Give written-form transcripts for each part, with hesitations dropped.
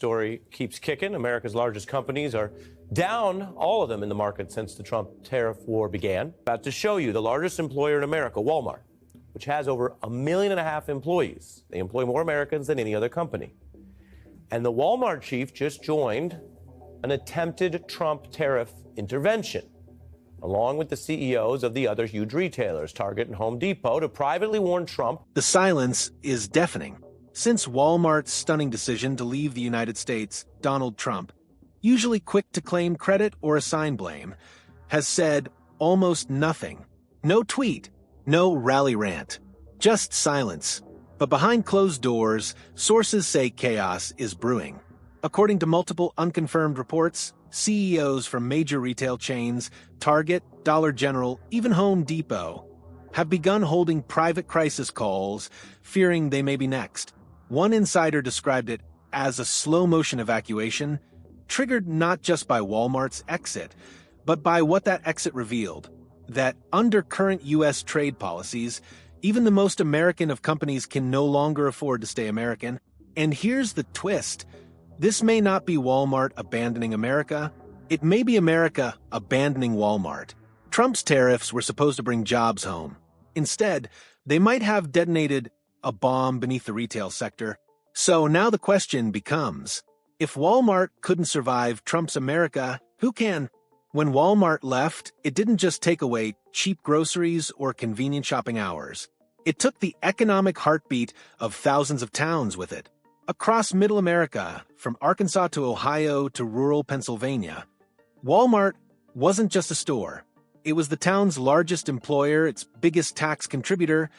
story keeps kicking. America's largest companies are down, all of them, in the market since the Trump tariff war began. About to show you the largest employer in America, Walmart, which has over 1.5 million employees. They employ more Americans than any other company. And the Walmart chief just joined an attempted Trump tariff intervention, along with the CEOs of the other huge retailers, Target and Home Depot, to privately warn Trump. The silence is deafening. Since Walmart's stunning decision to leave the United States, Donald Trump, usually quick to claim credit or assign blame, has said almost nothing. No tweet, no rally rant, just silence. But behind closed doors, sources say chaos is brewing. According to multiple unconfirmed reports, CEOs from major retail chains, Target, Dollar General, even Home Depot, have begun holding private crisis calls, fearing they may be next. One insider described it as a slow-motion evacuation, triggered not just by Walmart's exit, but by what that exit revealed, that under current U.S. trade policies, even the most American of companies can no longer afford to stay American. And here's the twist. This may not be Walmart abandoning America. It may be America abandoning Walmart. Trump's tariffs were supposed to bring jobs home. Instead, they might have detonated a bomb beneath the retail sector. So now the question becomes, if Walmart couldn't survive Trump's America, who can? When Walmart left, it didn't just take away cheap groceries or convenient shopping hours. It took the economic heartbeat of thousands of towns with it. Across Middle America, from Arkansas to Ohio to rural Pennsylvania, Walmart wasn't just a store. It was the town's largest employer, its biggest tax contributor,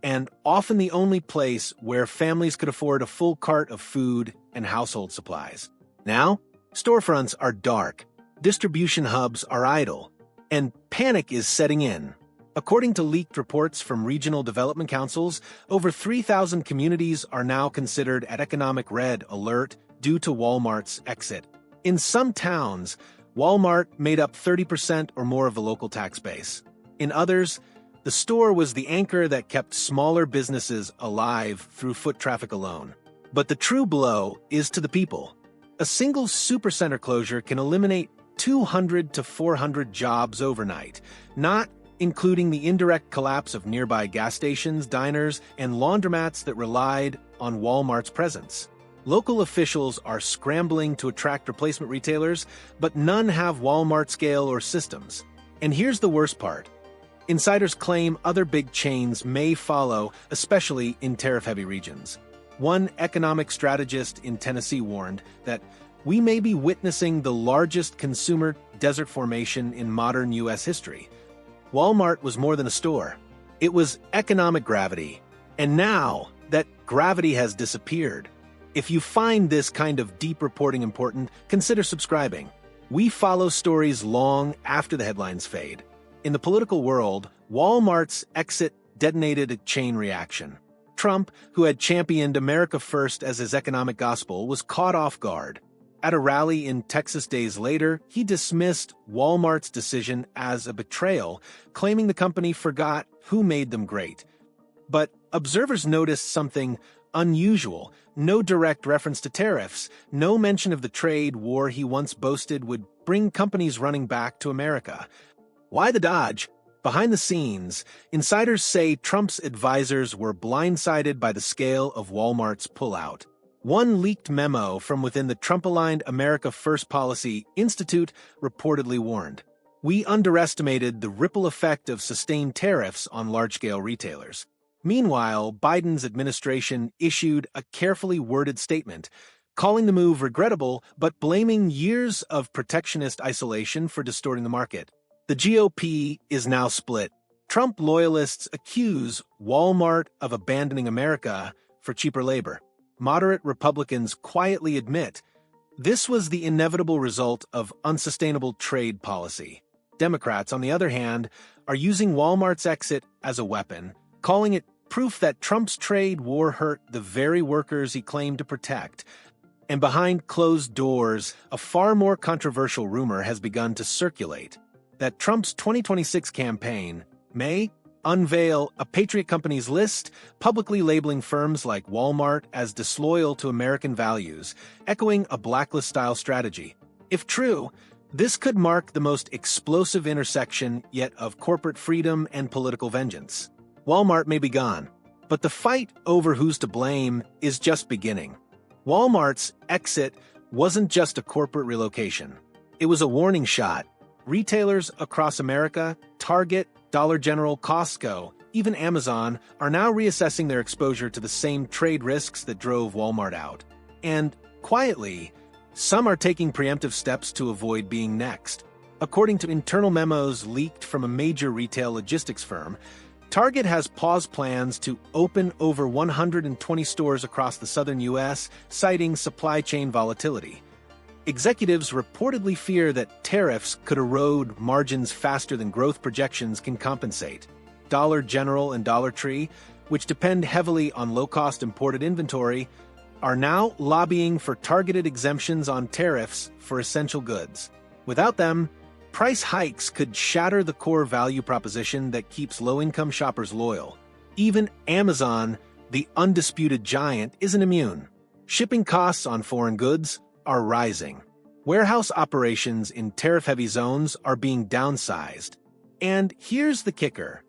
and often the only place where families could afford a full cart of food and household supplies. Now, storefronts are dark, distribution hubs are idle, and panic is setting in. According to leaked reports from regional development councils, over 3,000 communities are now considered at economic red alert due to Walmart's exit. In some towns, Walmart made up 30% or more of the local tax base. In others, the store was the anchor that kept smaller businesses alive through foot traffic alone. But the true blow is to the people. A single supercenter closure can eliminate 200 to 400 jobs overnight, not including the indirect collapse of nearby gas stations, diners, and laundromats that relied on Walmart's presence. Local officials are scrambling to attract replacement retailers, but none have Walmart scale or systems. And here's the worst part. Insiders claim other big chains may follow, especially in tariff-heavy regions. One economic strategist in Tennessee warned that we may be witnessing the largest consumer desert formation in modern U.S. history. Walmart was more than a store. It was economic gravity. And now that gravity has disappeared, if you find this kind of deep reporting important, consider subscribing. We follow stories long after the headlines fade. In the political world, Walmart's exit detonated a chain reaction. Trump, who had championed America First as his economic gospel, was caught off guard. At a rally in Texas days later, he dismissed Walmart's decision as a betrayal, claiming the company forgot who made them great. But observers noticed something unusual. No direct reference to tariffs, no mention of the trade war he once boasted would bring companies running back to America. Why the dodge? Behind the scenes, insiders say Trump's advisors were blindsided by the scale of Walmart's pullout. One leaked memo from within the Trump-aligned America First Policy Institute reportedly warned, "We underestimated the ripple effect of sustained tariffs on large-scale retailers." Meanwhile, Biden's administration issued a carefully worded statement, calling the move regrettable but blaming years of protectionist isolation for distorting the market. The GOP is now split. Trump loyalists accuse Walmart of abandoning America for cheaper labor. Moderate Republicans quietly admit this was the inevitable result of unsustainable trade policy. Democrats, on the other hand, are using Walmart's exit as a weapon, calling it proof that Trump's trade war hurt the very workers he claimed to protect. And behind closed doors, a far more controversial rumor has begun to circulate, that Trump's 2026 campaign may unveil a Patriot Companies list, publicly labeling firms like Walmart as disloyal to American values, echoing a blacklist-style strategy. If true, this could mark the most explosive intersection yet of corporate freedom and political vengeance. Walmart may be gone, but the fight over who's to blame is just beginning. Walmart's exit wasn't just a corporate relocation. It was a warning shot. Retailers across America, Target, Dollar General, Costco, even Amazon, are now reassessing their exposure to the same trade risks that drove Walmart out. And, quietly, some are taking preemptive steps to avoid being next. According to internal memos leaked from a major retail logistics firm, Target has paused plans to open over 120 stores across the southern U.S., citing supply chain volatility. Executives reportedly fear that tariffs could erode margins faster than growth projections can compensate. Dollar General and Dollar Tree, which depend heavily on low-cost imported inventory, are now lobbying for targeted exemptions on tariffs for essential goods. Without them, price hikes could shatter the core value proposition that keeps low-income shoppers loyal. Even Amazon, the undisputed giant, isn't immune. Shipping costs on foreign goods are rising. Warehouse operations in tariff-heavy zones are being downsized. And here's the kicker.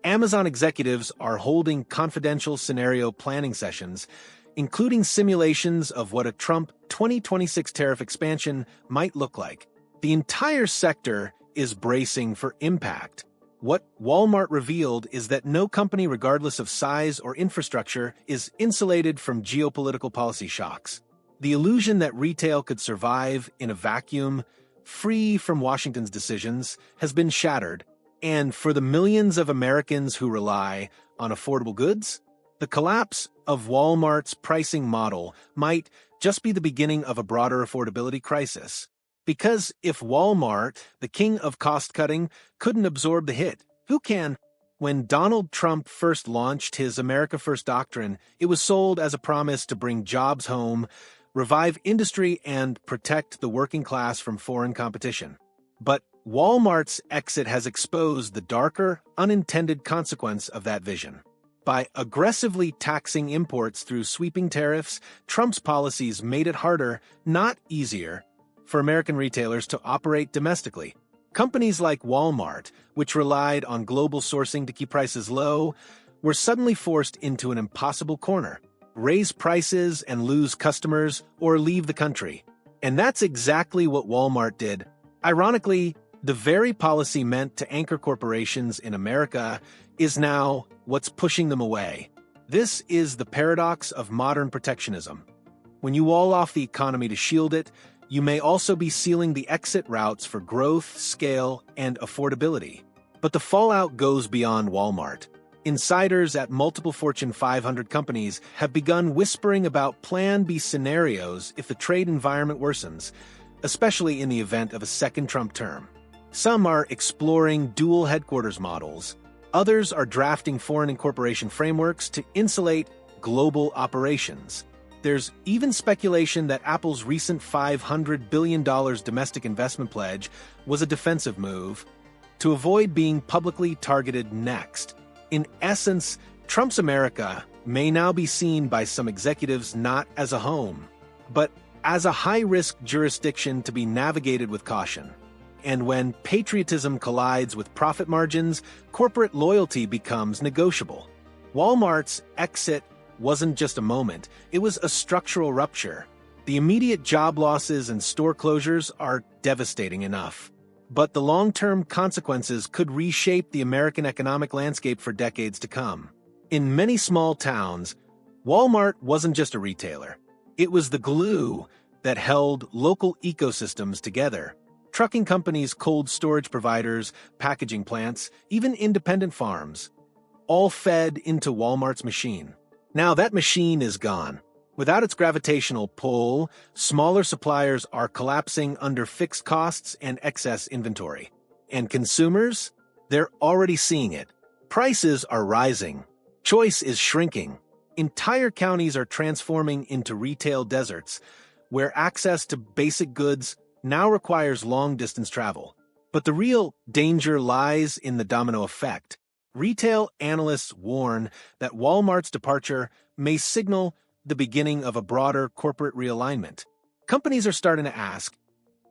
Amazon executives are holding confidential scenario planning sessions, including simulations of what a Trump 2026 tariff expansion might look like. The entire sector is bracing for impact. What Walmart revealed is that no company, regardless of size or infrastructure, is insulated from geopolitical policy shocks. The illusion that retail could survive in a vacuum, free from Washington's decisions, has been shattered. And for the millions of Americans who rely on affordable goods, the collapse of Walmart's pricing model might just be the beginning of a broader affordability crisis. Because if Walmart, the king of cost-cutting, couldn't absorb the hit, who can? When Donald Trump first launched his America First doctrine, it was sold as a promise to bring jobs home, revive industry, and protect the working class from foreign competition. But Walmart's exit has exposed the darker, unintended consequence of that vision. By aggressively taxing imports through sweeping tariffs, Trump's policies made it harder, not easier, for American retailers to operate domestically. Companies like Walmart, which relied on global sourcing to keep prices low, were suddenly forced into an impossible corner: raise prices and lose customers, or leave the country. And that's exactly what Walmart did. Ironically, the very policy meant to anchor corporations in America is now what's pushing them away. This is the paradox of modern protectionism. When you wall off the economy to shield it, you may also be sealing the exit routes for growth, scale, and affordability. But the fallout goes beyond Walmart. Insiders at multiple Fortune 500 companies have begun whispering about Plan B scenarios if the trade environment worsens, especially in the event of a second Trump term. Some are exploring dual headquarters models. Others are drafting foreign incorporation frameworks to insulate global operations. There's even speculation that Apple's recent $500 billion domestic investment pledge was a defensive move to avoid being publicly targeted next. In essence, Trump's America may now be seen by some executives not as a home, but as a high-risk jurisdiction to be navigated with caution. And when patriotism collides with profit margins, corporate loyalty becomes negotiable. Walmart's exit wasn't just a moment, it was a structural rupture. The immediate job losses and store closures are devastating enough. But the long-term consequences could reshape the American economic landscape for decades to come. In many small towns, Walmart wasn't just a retailer. It was the glue that held local ecosystems together. Trucking companies, cold storage providers, packaging plants, even independent farms, all fed into Walmart's machine. Now that machine is gone. Without its gravitational pull, smaller suppliers are collapsing under fixed costs and excess inventory. And consumers? They're already seeing it. Prices are rising. Choice is shrinking. Entire counties are transforming into retail deserts, where access to basic goods now requires long-distance travel. But the real danger lies in the domino effect. Retail analysts warn that Walmart's departure may signal the beginning of a broader corporate realignment. Companies are starting to ask,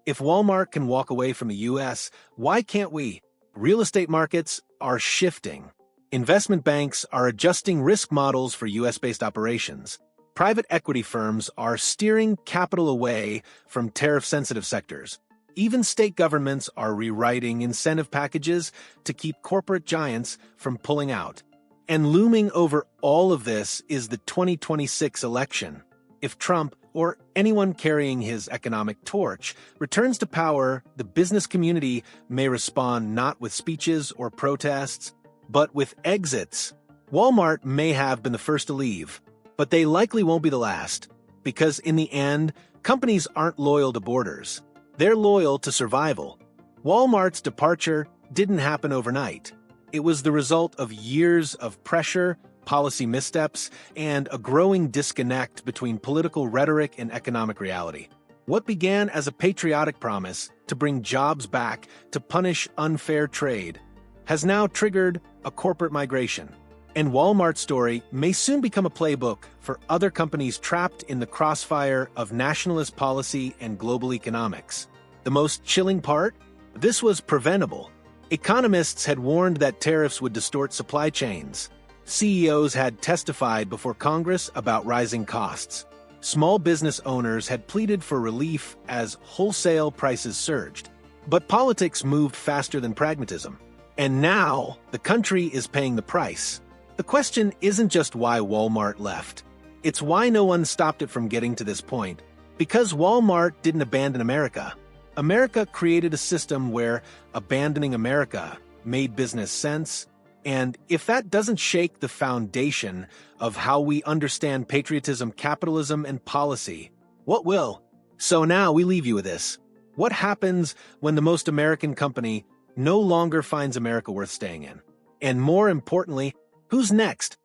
if Walmart can walk away from the U.S., why can't we? Real estate markets are shifting. Investment banks are adjusting risk models for U.S.-based operations. Private equity firms are steering capital away from tariff-sensitive sectors. Even state governments are rewriting incentive packages to keep corporate giants from pulling out. And looming over all of this is the 2026 election. If Trump, or anyone carrying his economic torch, returns to power, the business community may respond not with speeches or protests, but with exits. Walmart may have been the first to leave, but they likely won't be the last, because in the end, companies aren't loyal to borders. They're loyal to survival. Walmart's departure didn't happen overnight. It was the result of years of pressure, policy missteps, and a growing disconnect between political rhetoric and economic reality. What began as a patriotic promise to bring jobs back to punish unfair trade has now triggered a corporate migration. And Walmart's story may soon become a playbook for other companies trapped in the crossfire of nationalist policy and global economics. The most chilling part? This was preventable. Economists had warned that tariffs would distort supply chains. CEOs had testified before Congress about rising costs. Small business owners had pleaded for relief as wholesale prices surged. But politics moved faster than pragmatism. And now, the country is paying the price. The question isn't just why Walmart left. It's why no one stopped it from getting to this point. Because Walmart didn't abandon America. America created a system where abandoning America made business sense. And if that doesn't shake the foundation of how we understand patriotism, capitalism, and policy, what will? So now we leave you with this. What happens when the most American company no longer finds America worth staying in? And more importantly, who's next?